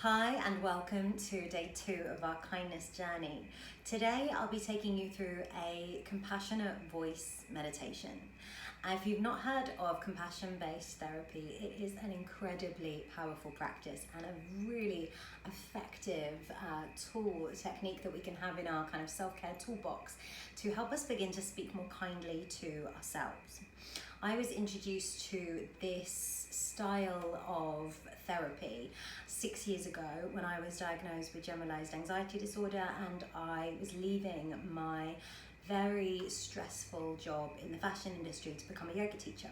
Hi and welcome to day 2 of our kindness journey. Today I'll be taking you through a compassionate voice meditation. If you've not heard of compassion-based therapy, it is an incredibly powerful practice and a really effective technique that we can have in our kind of self-care toolbox to help us begin to speak more kindly to ourselves. I was introduced to this style of therapy 6 years ago when I was diagnosed with generalized anxiety disorder, and I was leaving my very stressful job in the fashion industry to become a yoga teacher.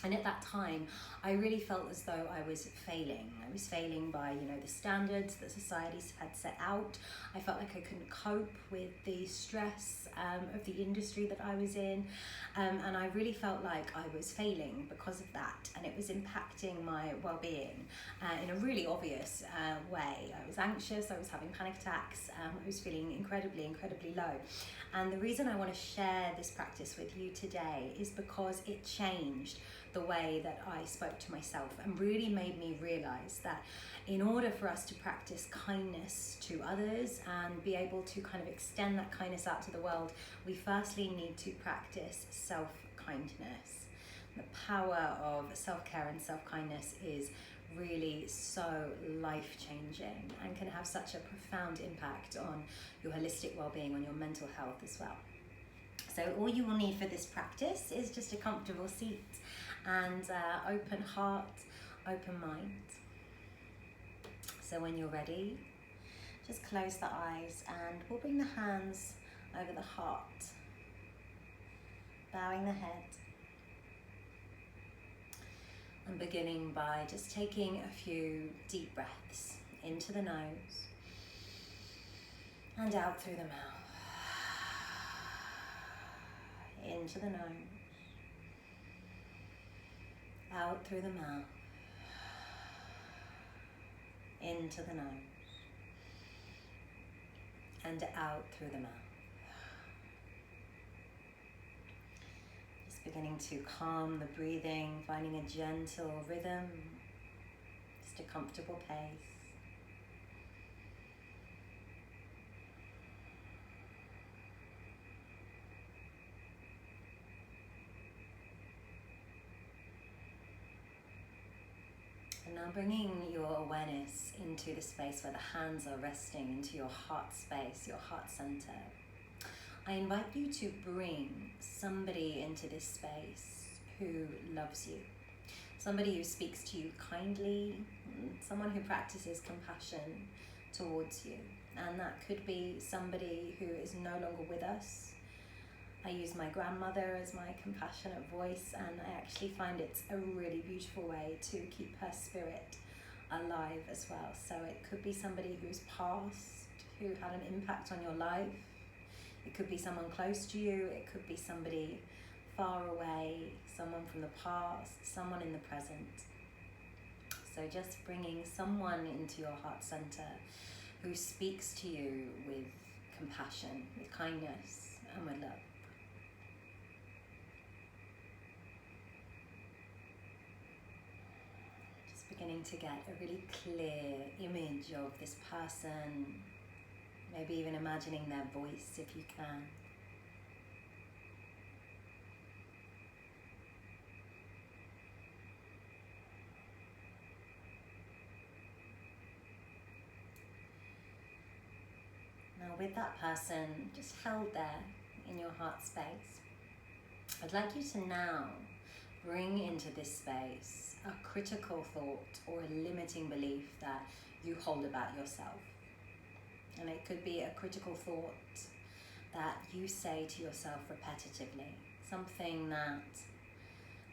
And at that time, I really felt as though I was failing. I was failing by, the standards that society had set out. I felt like I couldn't cope with the stress of the industry that I was in. And I really felt like I was failing because of that. And it was impacting my well-being in a really obvious way. I was anxious, I was having panic attacks, I was feeling incredibly low. And the reason I want to share this practice with you today is because it changed the way that I spoke to myself and really made me realize that in order for us to practice kindness to others and be able to kind of extend that kindness out to the world, we firstly need to practice self-kindness. The power of self-care and self-kindness is really so life-changing and can have such a profound impact on your holistic well-being, on your mental health as well. So all you will need for this practice is just a comfortable seat and open heart, open mind. So when you're ready, just close the eyes and we'll bring the hands over the heart, bowing the head. And beginning by just taking a few deep breaths into the nose and out through the mouth. Into the nose, out through the mouth, into the nose, and out through the mouth. Just beginning to calm the breathing, finding a gentle rhythm, just a comfortable pace. And now bringing your awareness into the space where the hands are resting, into your heart space, your heart center. I invite you to bring somebody into this space who loves you, somebody who speaks to you kindly, someone who practices compassion towards you. And that could be somebody who is no longer with us. I use my grandmother as my compassionate voice, and I actually find it's a really beautiful way to keep her spirit alive as well. So it could be somebody who's passed, who had an impact on your life. It could be someone close to you. It could be somebody far away, someone from the past, someone in the present. So just bringing someone into your heart center who speaks to you with compassion, with kindness, and with love. Beginning to get a really clear image of this person, maybe even imagining their voice if you can. Now with that person just held there in your heart space, I'd like you to now bring into this space a critical thought or a limiting belief that you hold about yourself. And it could be a critical thought that you say to yourself repetitively, something that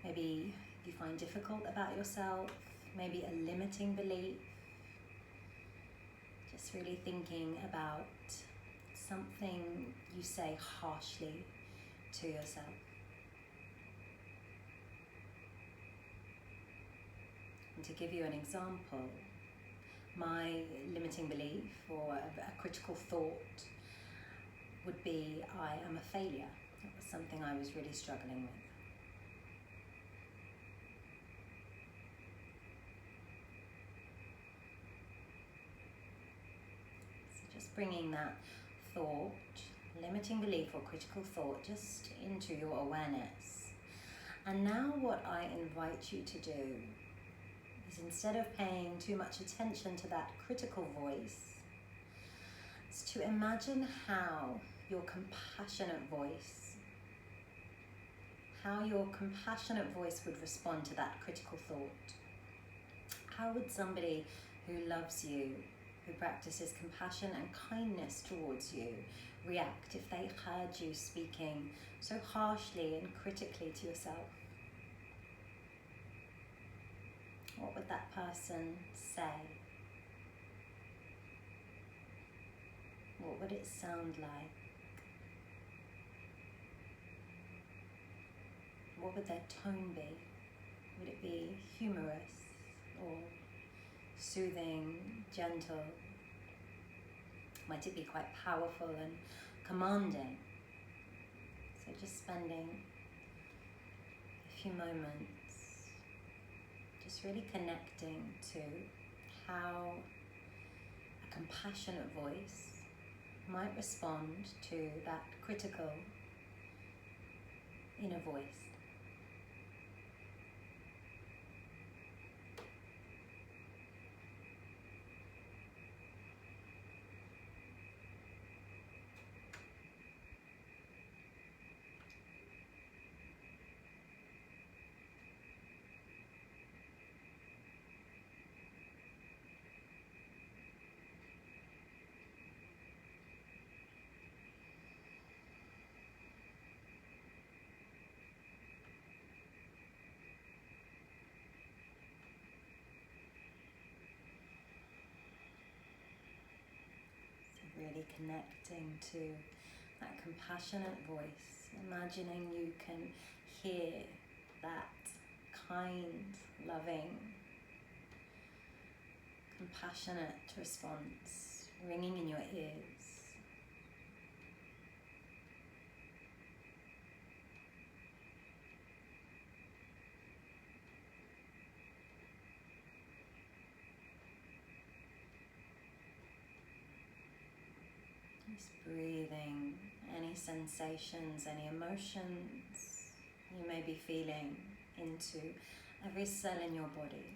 maybe you find difficult about yourself, maybe a limiting belief. Just really thinking about something you say harshly to yourself. And to give you an example, my limiting belief or a critical thought would be, I am a failure. That was something I was really struggling with. bringing that thought, limiting belief or critical thought just into your awareness. And now what I invite you to do is, instead of paying too much attention to that critical voice, is to imagine how your compassionate voice would respond to that critical thought. How would somebody who loves you, who practices compassion and kindness towards you, react if they heard you speaking so harshly and critically to yourself? What would that person say? What would it sound like? What would their tone be? Would it be humorous or soothing, gentle? Might it be quite powerful and commanding? So just spending a few moments just really connecting to how a compassionate voice might respond to that critical inner voice. Really connecting to that compassionate voice, imagining you can hear that kind, loving, compassionate response ringing in your ears. Just breathing any sensations, any emotions you may be feeling into every cell in your body.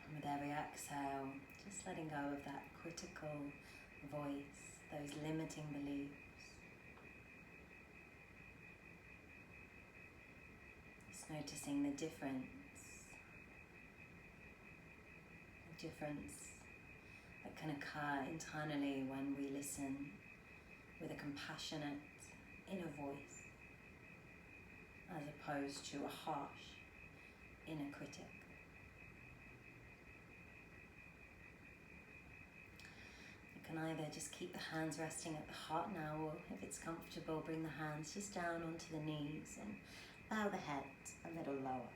And with every exhale, just letting go of that critical voice, those limiting beliefs. Just noticing the difference that can occur internally when we listen with a compassionate inner voice as opposed to a harsh inner critic. You can either just keep the hands resting at the heart now, or if it's comfortable, bring the hands just down onto the knees and bow the head a little lower.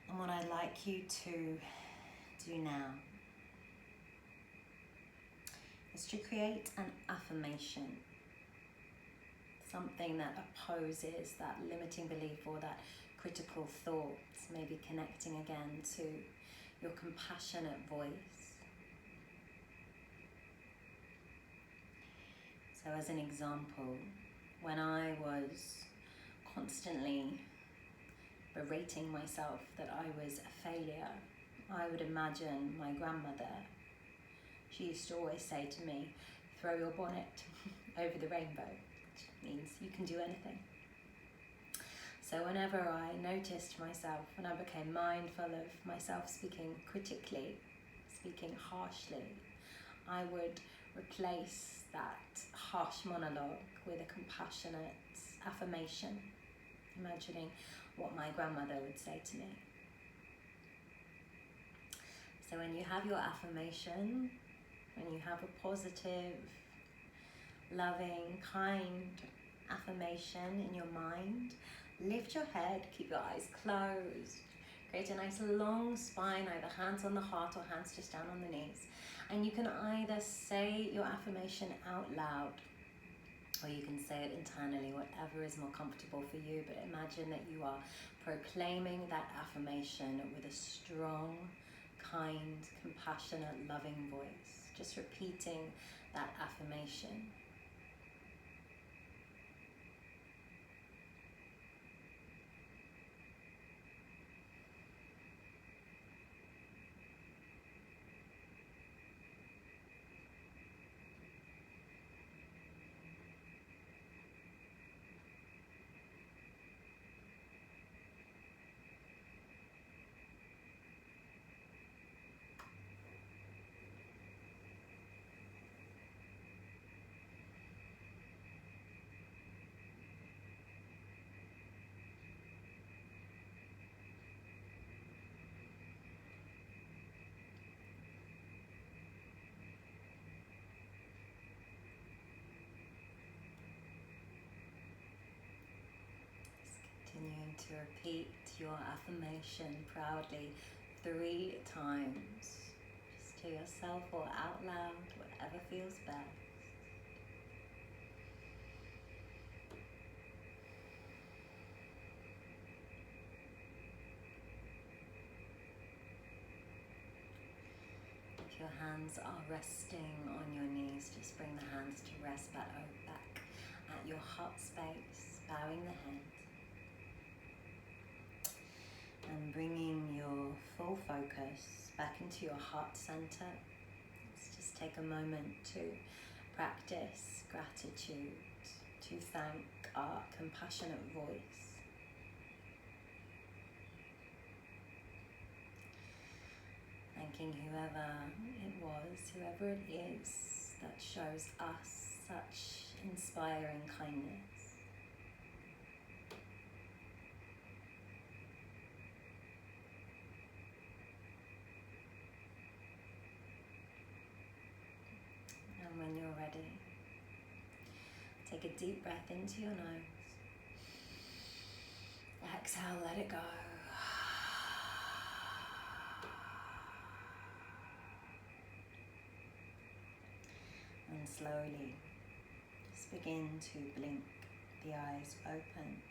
And what I'd like you to do now is to create an affirmation, something that opposes that limiting belief or that critical thoughts, maybe connecting again to your compassionate voice. So as an example, when I was constantly berating myself that I was a failure, I would imagine my grandmother. She used to always say to me, throw your bonnet over the rainbow, which means you can do anything. So whenever I noticed myself, when I became mindful of myself speaking critically, speaking harshly, I would replace that harsh monologue with a compassionate affirmation, imagining what my grandmother would say to me. So when you have your affirmation, when you have a positive, loving, kind affirmation in your mind, lift your head, keep your eyes closed, create a nice long spine, either hands on the heart or hands just down on the knees. And you can either say your affirmation out loud or you can say it internally, whatever is more comfortable for you. But imagine that you are proclaiming that affirmation with a strong, kind, compassionate, loving voice. Just repeating that affirmation. Continuing to repeat your affirmation proudly 3 times, just to yourself or out loud, whatever feels best. If your hands are resting on your knees, just bring the hands to rest back at your heart space, bowing the head. And bringing your full focus back into your heart center. Let's just take a moment to practice gratitude, to thank our compassionate voice. Thanking whoever it is that shows us such inspiring kindness. And when you're ready, take a deep breath into your nose. Exhale, let it go. And slowly, just begin to blink the eyes open,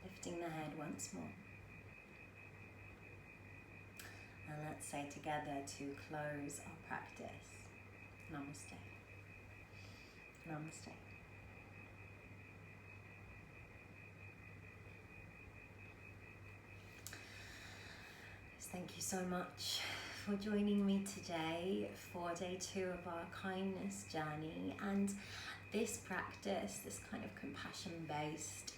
lifting the head once more. And let's say together to close our practice, Namaste. Namaste. Thank you so much for joining me today for day 2 of our kindness journey. And this practice, this kind of compassion-based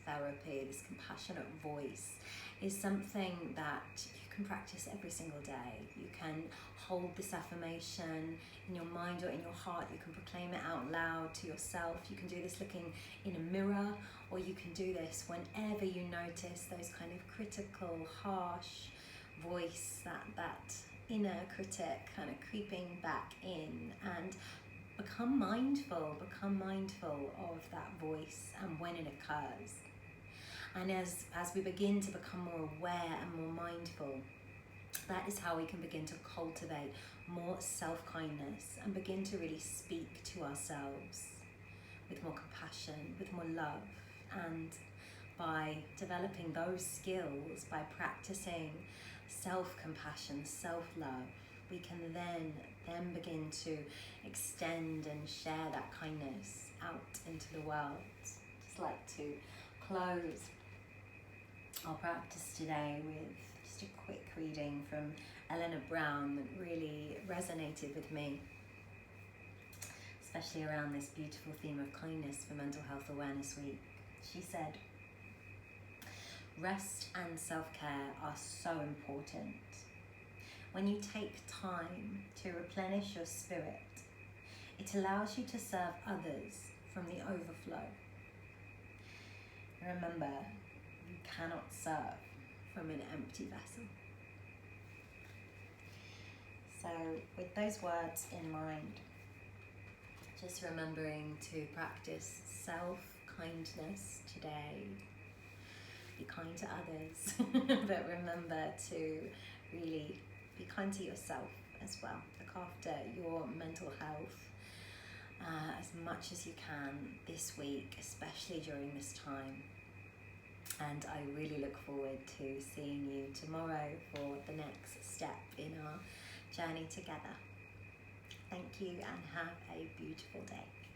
therapy, this compassionate voice, is something that you can practice every single day. You can hold this affirmation in your mind or in your heart. You can proclaim it out loud to yourself. You can do this looking in a mirror, or you can do this whenever you notice those kind of critical, harsh voice, that inner critic kind of creeping back in, and become mindful of that voice and when it occurs. And as we begin to become more aware and more mindful, that is how we can begin to cultivate more self-kindness and begin to really speak to ourselves with more compassion, with more love. And by developing those skills, by practicing self-compassion, self-love, we can then begin to extend and share that kindness out into the world. Just like to close our practice today with just a quick reading from Eleanor Brown that really resonated with me, especially around this beautiful theme of kindness for Mental Health Awareness Week. She said, "Rest and self-care are so important. When you take time to replenish your spirit, it allows you to serve others from the overflow. Remember, you cannot serve from an empty vessel." So with those words in mind, just remembering to practice self-kindness today. Be kind to others, but remember to really be kind to yourself as well. Look after your mental health as much as you can this week, especially during this time. And I really look forward to seeing you tomorrow for the next step in our journey together. Thank you and have a beautiful day.